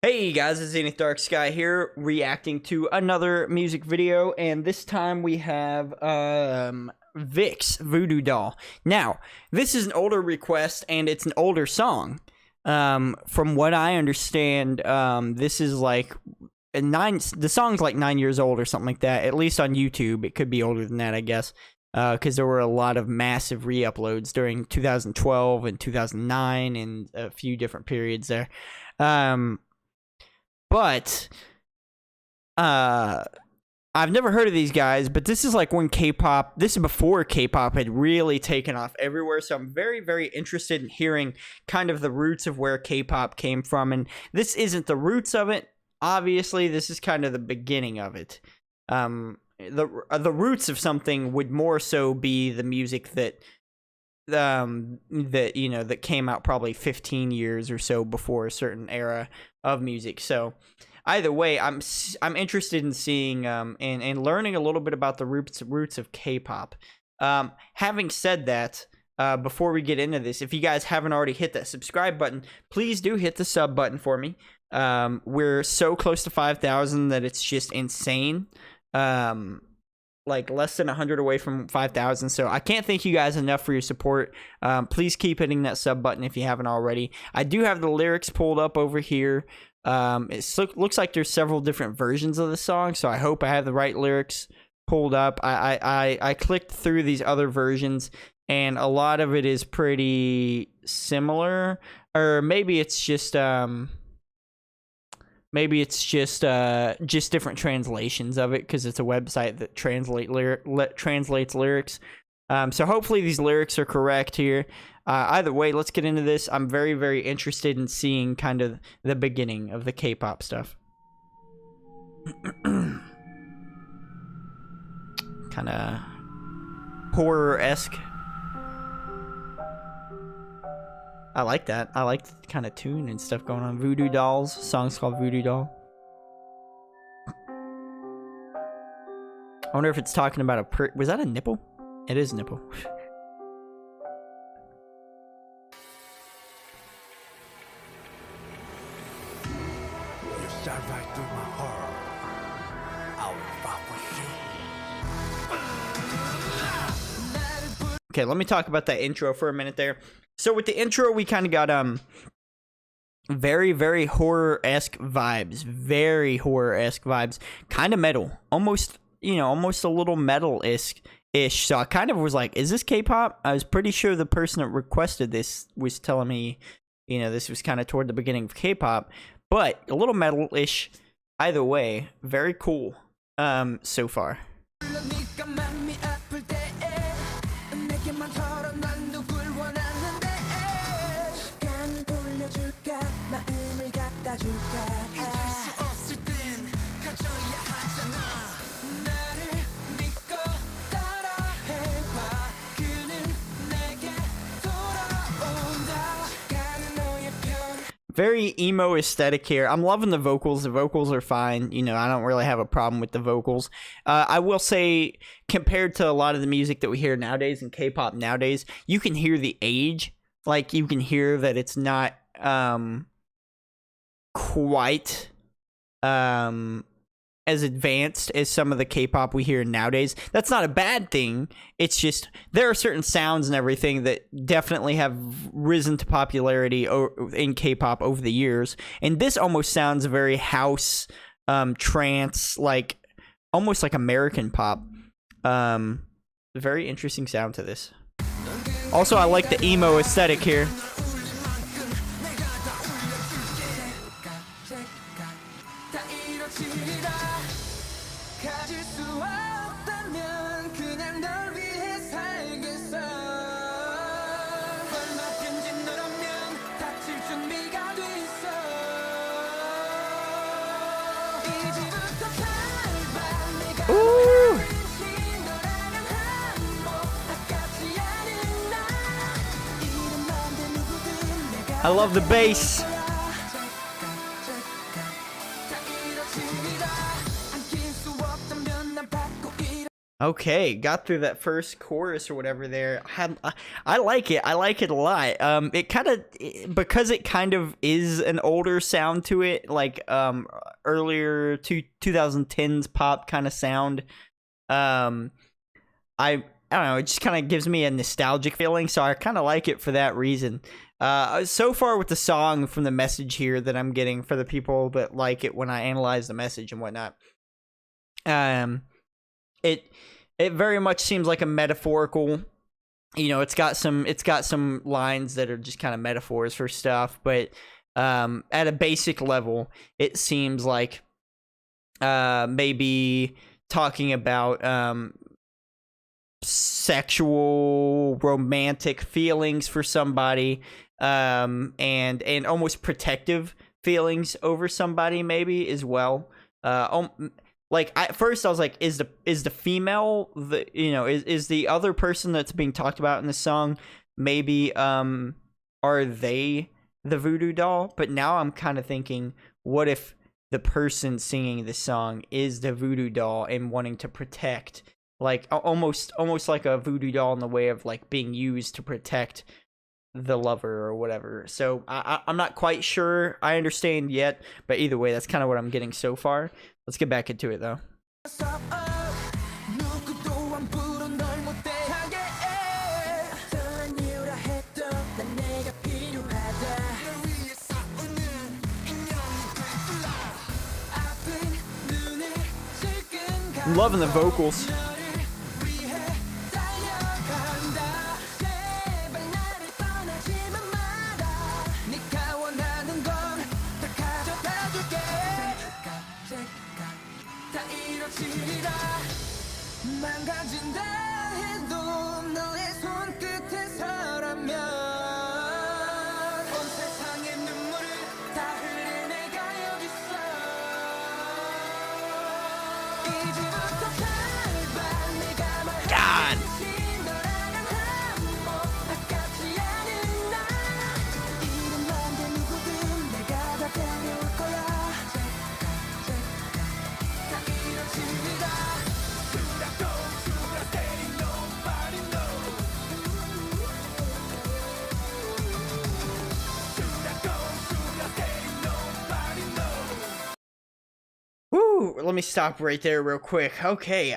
Hey guys, it's Zenith Darksky here, reacting to another music video, and this time we have VIXX Voodoo Doll. Now, this is an older request and it's an older song. From what I understand, this is like the song's like 9 years old or something like that, at least on YouTube. It could be older than that, I guess, because there were a lot of massive re-uploads during 2012 and 2009 and a few different periods there. But I've never heard of these guys, but this is like when K-pop, this is before K-pop had really taken off everywhere, so I'm very, very interested in hearing kind of the roots of where K-pop came from, and this isn't the roots of it, obviously, this is kind of the beginning of it. The roots of something would more so be the music that that came out probably 15 years or so before a certain era of music. So either way, I'm interested in seeing and learning a little bit about the roots of K-pop. Having said that, before we get into this, if you guys haven't already hit that subscribe button, please do hit the sub button for me. We're so close to 5,000 that it's just insane. Like less than 100 away from 5,000, so I can't thank you guys enough for your support. Please keep hitting that sub button if you haven't already. I do have the lyrics pulled up over here. It looks like there's several different versions of the song, so I hope I have the right lyrics pulled up. I clicked through these other versions, and a lot of it is pretty similar, or maybe it's just different translations of it, because it's a website that translates lyrics. So hopefully these lyrics are correct here. Either way, let's get into this. I'm very, very interested in seeing kind of the beginning of the K-pop stuff. Kind of horror-esque. I like that. I like the kind of tune and stuff going on. Voodoo Dolls. Song's called Voodoo Doll. I wonder if it's talking about was that a nipple? It is a nipple. You shot right through my heart. I will fight for you. Okay, let me talk about that intro for a minute there. So with the intro, we kind of got very, very horror-esque vibes. Very horror-esque vibes. Kind of metal. Almost, almost a little metal-ish. So I kind of was like, is this K-pop? I was pretty sure the person that requested this was telling me, this was kind of toward the beginning of K-pop. But a little metal-ish. Either way, very cool so far. Very emo aesthetic here. I'm loving the vocals. The vocals are fine. I don't really have a problem with the vocals. I will say, compared to a lot of the music that we hear nowadays in K-pop nowadays, you can hear the age. Like, you can hear that it's not quite as advanced as some of the K-pop we hear nowadays. That's not a bad thing. It's just there are certain sounds and everything that definitely have risen to popularity in K-pop over the years, and this almost sounds very house, trance, like almost like American pop. Very interesting sound to this. Also, I like the emo aesthetic here. Ooh. I love the bass. Okay, got through that first chorus or whatever there. I like it. I like it a lot. It kind of, because it kind of is an older sound to it, like earlier 2010s pop kind of sound. I don't know. It just kind of gives me a nostalgic feeling, so I kind of like it for that reason. So far with the song, from the message here that I'm getting for the people that like it when I analyze the message and whatnot, it very much seems like a metaphorical, you know, it's got some lines that are just kind of metaphors for stuff, but at a basic level it seems like maybe talking about sexual romantic feelings for somebody, and almost protective feelings over somebody maybe as well. Like at first I was like, is the female, the, you know, is the other person that's being talked about in the song, maybe are they the voodoo doll? But now I'm kind of thinking, what if the person singing the song is the voodoo doll and wanting to protect, like almost like a voodoo doll in the way of like being used to protect the lover or whatever. So I'm not quite sure I understand yet, but either way, that's kind of what I'm getting so far. Let's get back into it though. I'm loving the vocals. God. Let me stop right there real quick. Okay,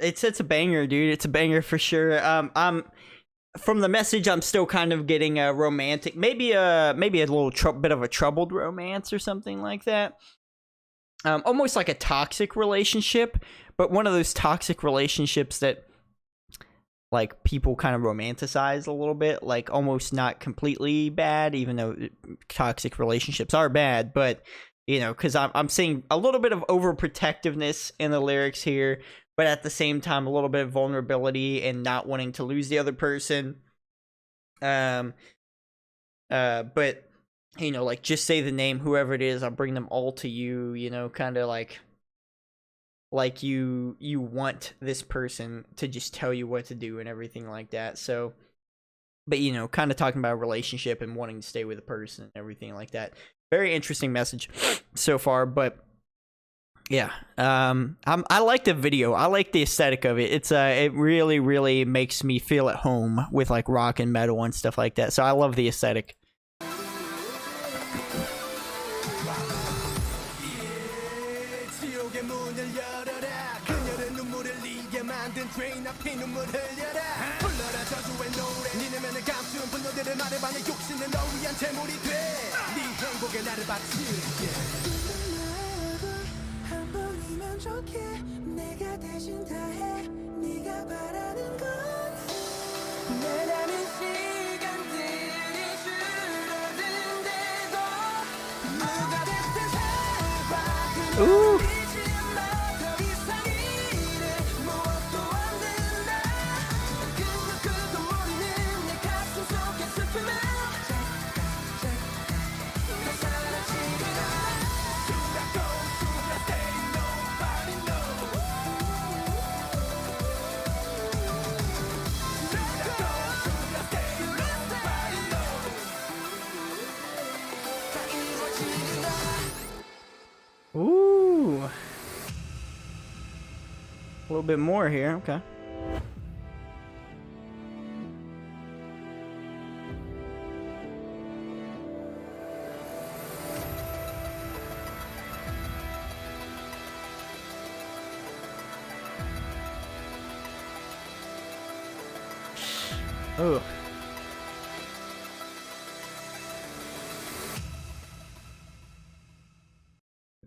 it's a banger, dude. It's a banger for sure. I'm from the message, I'm still kind of getting a romantic, maybe a little bit of a troubled romance or something like that. Almost like a toxic relationship, but one of those toxic relationships that like people kind of romanticize a little bit, like almost not completely bad, even though toxic relationships are bad, but you know, because I'm seeing a little bit of overprotectiveness in the lyrics here, but at the same time, a little bit of vulnerability and not wanting to lose the other person. But you know, like just say the name, whoever it is, I'll bring them all to you. You know, kind of like you want this person to just tell you what to do and everything like that. So, but you know, kind of talking about a relationship and wanting to stay with a person and everything like that. Very interesting message so far, but yeah, I like the video. I like the aesthetic of it. It's it really makes me feel at home with like rock and metal and stuff like that. So I love the aesthetic. Ooh. Ooh. little bit more here. Okay. Oh.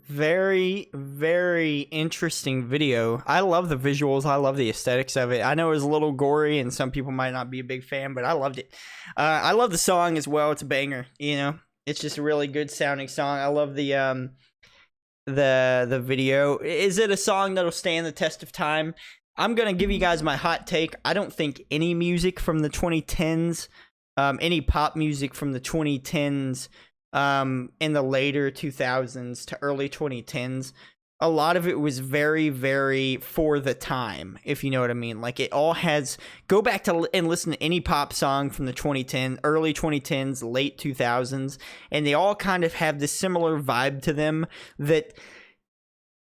Very, very interesting video. I love the visuals. I love the aesthetics of it. I know it was a little gory and some people might not be a big fan, but I loved it. I love the song as well. It's a banger, you know. It's just a really good sounding song. I love the video. Is it a song that'll stand the test of time? I'm going to give you guys my hot take. I don't think any music from the 2010s, any pop music from the 2010s, in the later 2000s to early 2010s, a lot of it was very, very for the time, if you know what I mean. Like, it all has, go back to and listen to any pop song from the 2010s, early 2010s, late 2000s, and they all kind of have this similar vibe to them that,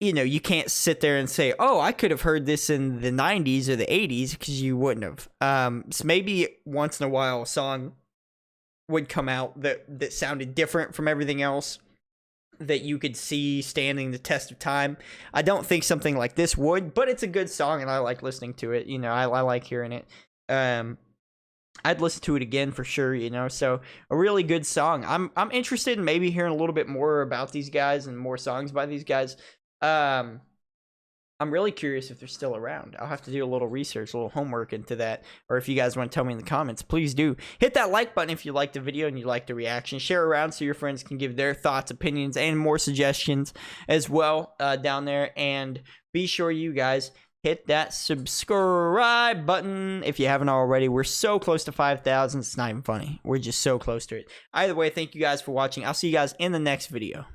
you know, you can't sit there and say, oh, I could have heard this in the 90s or the 80s, because you wouldn't have. So maybe once in a while a song would come out that sounded different from everything else that you could see standing the test of time. I don't think something like this would, but it's a good song and I like listening to it. You know, I like hearing it. I'd listen to it again for sure, you know. So a really good song. I'm interested in maybe hearing a little bit more about these guys and more songs by these guys. I'm really curious if they're still around. I'll have to do a little research, a little homework into that. Or if you guys want to tell me in the comments, please do. Hit that like button if you liked the video and you liked the reaction. Share around so your friends can give their thoughts, opinions, and more suggestions as well down there. And be sure you guys hit that subscribe button if you haven't already. We're so close to 5,000. It's not even funny. We're just so close to it. Either way, thank you guys for watching. I'll see you guys in the next video.